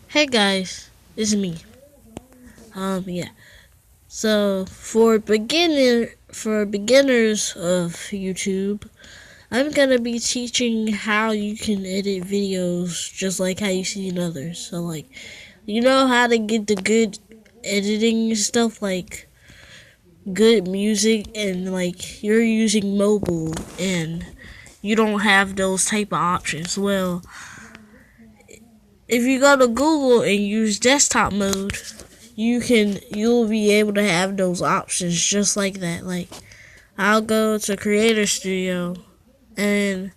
Hey guys, it's me. Yeah. So for beginners of YouTube, I'm gonna be teaching how you can edit videos just like how you see in others. So like, you know how to get the good editing stuff like good music and like you're using mobile and you don't have those type of options. Well, if you go to Google and use desktop mode, you'll be able to have those options just like that. Like I'll go to Creator Studio and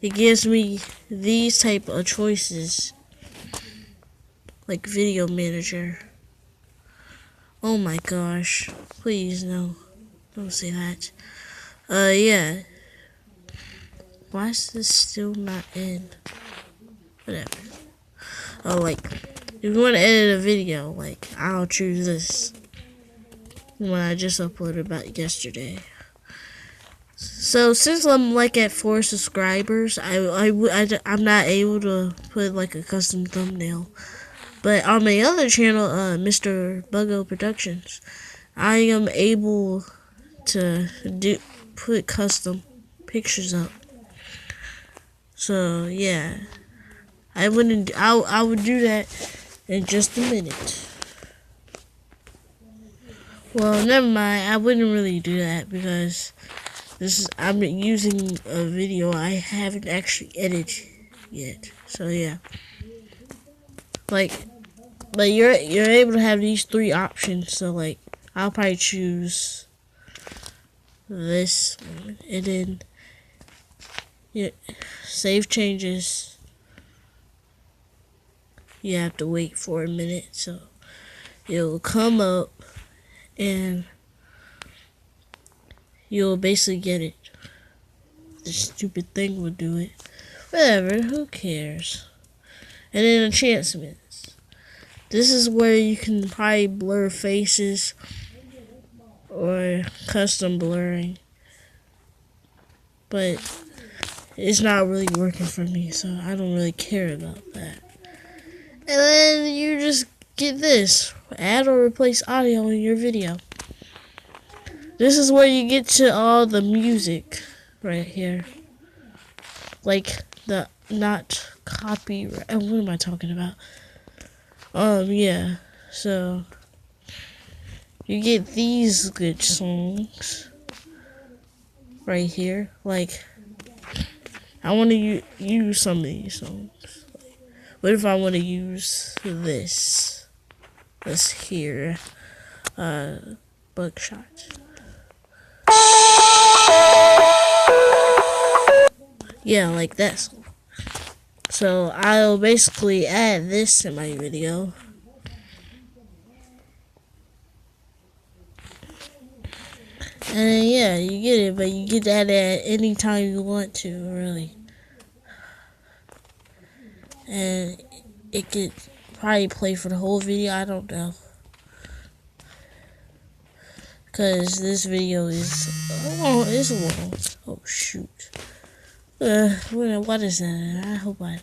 it gives me these type of choices like Video Manager. Oh my gosh. Please no. Don't say that. Yeah. Why is this still not in? Whatever. Oh, like, if you want to edit a video, like, I'll choose this. One I just uploaded about yesterday. So since I'm like at 4 subscribers, I'm not able to put like a custom thumbnail. But on my other channel, Mr. Buggo Productions, I am able to put custom pictures up. So yeah, I would do that in just a minute. Well, never mind. I wouldn't really do that because I'm using a video I haven't actually edited yet. So yeah, like you're able to have these 3 options. So like I'll probably choose this one, and then yeah, save changes. You have to wait for a minute, so it'll come up and you'll basically get it. The stupid thing will do it. Whatever, who cares? And then enhancements. This is where you can probably blur faces or custom blurring. But it's not really working for me, so I don't really care about that. And then you just get this. Add or replace audio in your video. This is where you get to all the music right here. Like the not copyright. What am I talking about? Yeah. So you get these good songs right here. Like I want to use some of these songs. What if I want to use this? Let's hear Buckshot. Yeah, like that song. So I'll basically add this in my video. And then, yeah, you get it, but you get that at any time you want to, really. And it could probably play for the whole video, I don't know. Because this video is, it's long. Oh, shoot. What is that? I hope I...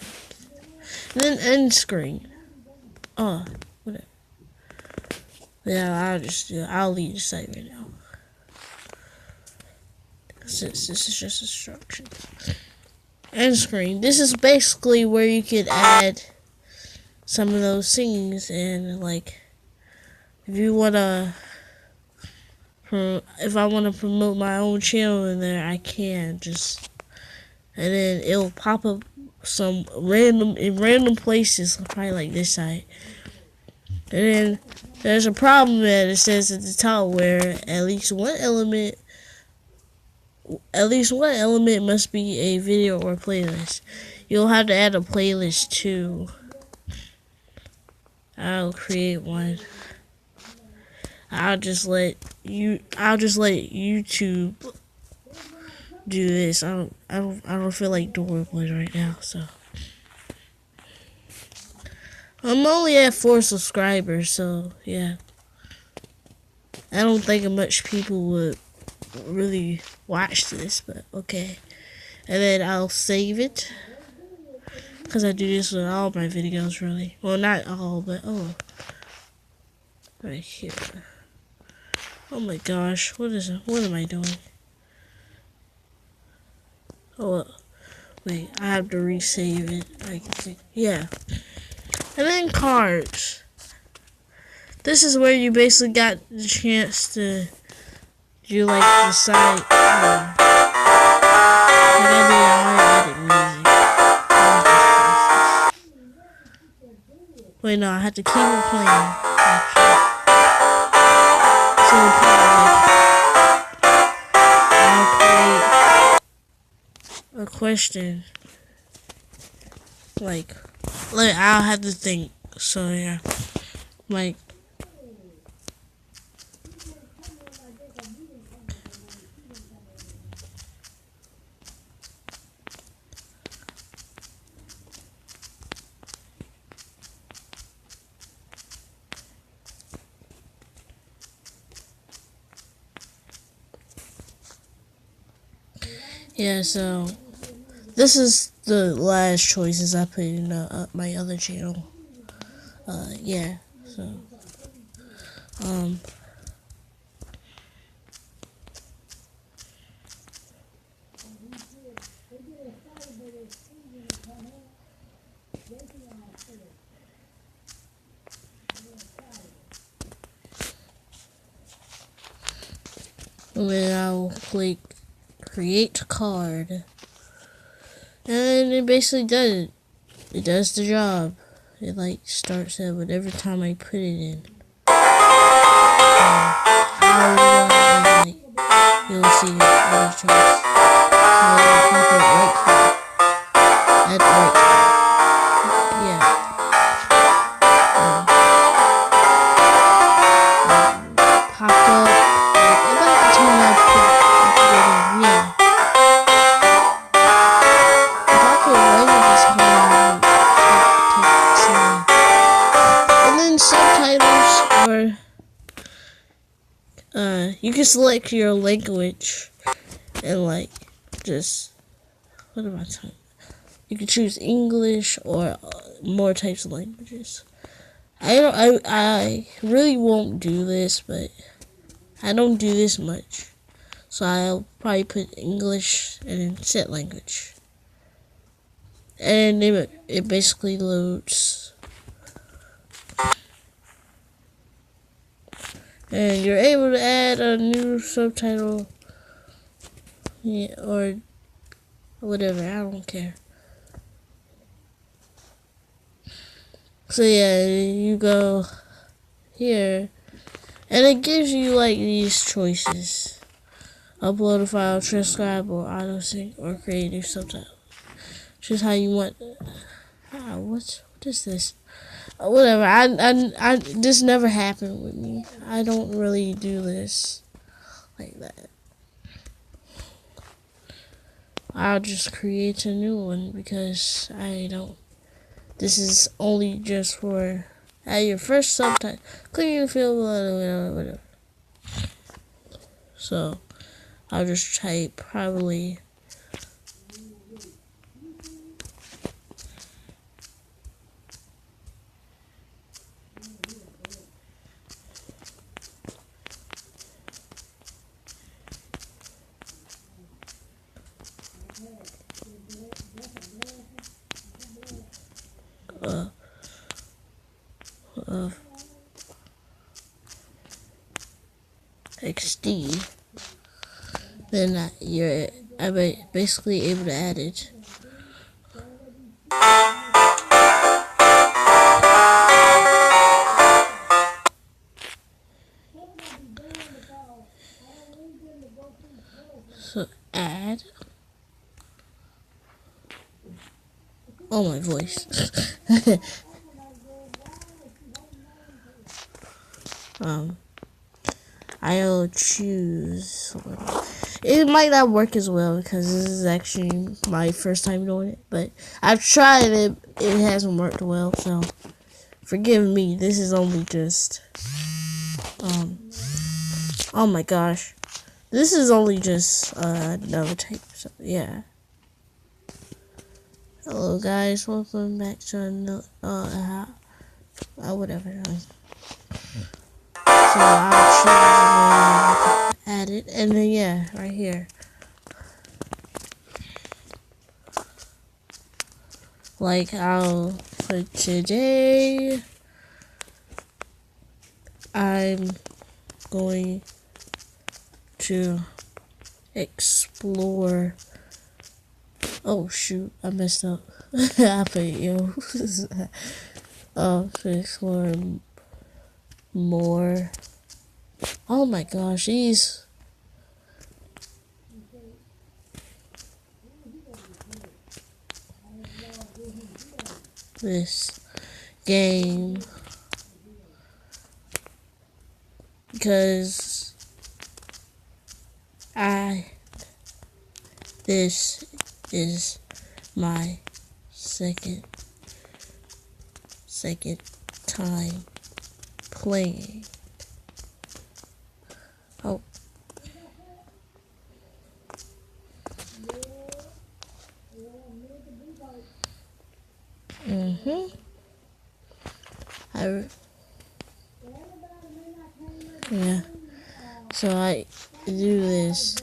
And then end screen. Oh, whatever. Yeah, I'll leave the site right now. Since this is just instructions. End screen. This is basically where you could add some of those things, and like if you wanna, if I wanna promote my own channel in there, I can just, and then it'll pop up some random places, probably like this site. And then there's a problem that it says at the top where at least one element must be a video or playlist. You'll have to add a playlist too. I'll create one. I'll just let YouTube do this. I don't feel like doing one right now, so I'm only at 4 subscribers, so yeah. I don't think much people would really watch this, but okay. And then I'll save it. Because I do this with all my videos, really. Well, not all, but oh. Right here. Oh my gosh, what am I doing? Oh, wait, I have to resave it. I can see. Yeah. And then cards. This is where you basically got the chance to do like decide. I gotta do edit music. Wait, no, I have to keep it playing. Actually. So I'll create a question. Like I'll have to think. So yeah, like. Yeah, so this is the last choices I put in my other channel. Yeah, so and then I'll click create card, and it basically does it. It does the job. It like starts at whatever time I put it in. Like, you'll see other choice. So I'll pop it right here. At right here. Yeah. Pop up. About the time I put it in. Yeah. If I could write this card, and then subtitles are you can select your language and like just what am I talking? You can choose English or more types of languages. I really won't do this, but I don't do this much, so I'll probably put English and then set language, and it basically loads. And you're able to add a new subtitle, yeah, or whatever, I don't care. So yeah, you go here, and it gives you like these choices. Upload a file, transcribe, or auto-sync, or create a new subtitle. Choose how you want. What is this? Whatever. This never happened with me. I don't really do this like that. I'll just create a new one because I don't. This is only just for your first subtitle. Clear your field, whatever. So I'll just type probably. XD, then you're basically able to add it. So add. Oh, my voice. I'll choose. It might not work as well because this is actually my first time doing it, but I've tried it. It hasn't worked well, so forgive me. This is only just. Oh my gosh, this is only just another tape. So yeah. Hello guys, welcome back to another whatever. So I'll choose add it, and then yeah, right here. Like I'll put today. I'm going to explore. Oh shoot, I messed up. I put yo. To explore more. Oh my gosh, these. This game. Because this is my second time playing. Oh. Yeah. So I do this,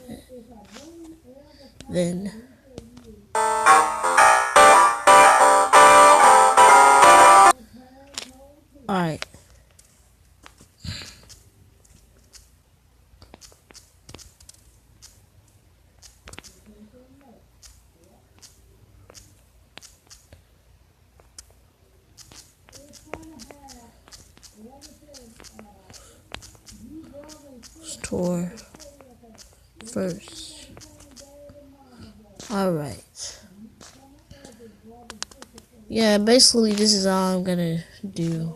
then. Alright. Store first. Alright. Yeah, basically this is all I'm gonna do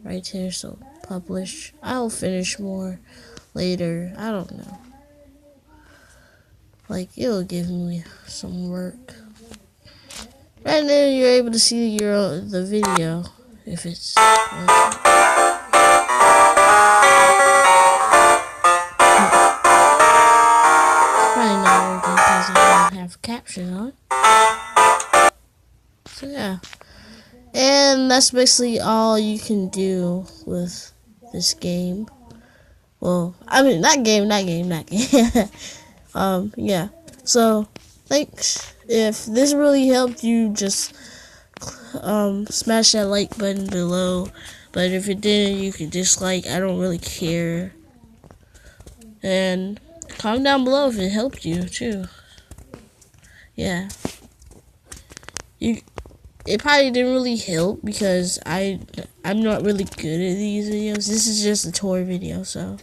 right here. So publish. I'll finish more later. I don't know. Like it'll give me some work. And then you're able to see the video if it's working. Probably not working because I don't have captions on. So yeah. And that's basically all you can do with this game. Well, I mean, not game. Yeah. So, thanks. If this really helped you, just smash that like button below. But if it didn't, you can dislike. I don't really care. And comment down below if it helped you too. Yeah. It probably didn't really help because I'm not really good at these videos. This is just a tour video, so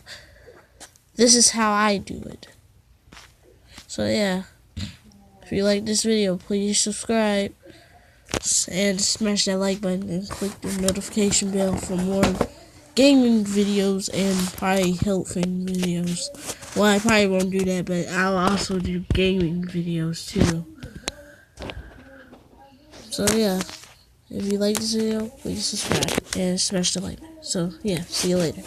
this is how I do it. So yeah, if you like this video, please subscribe and smash that like button and click the notification bell for more gaming videos and probably helping videos. Well, I probably won't do that, but I'll also do gaming videos too. So yeah, if you like this video, please subscribe and smash the like button. So yeah, see you later.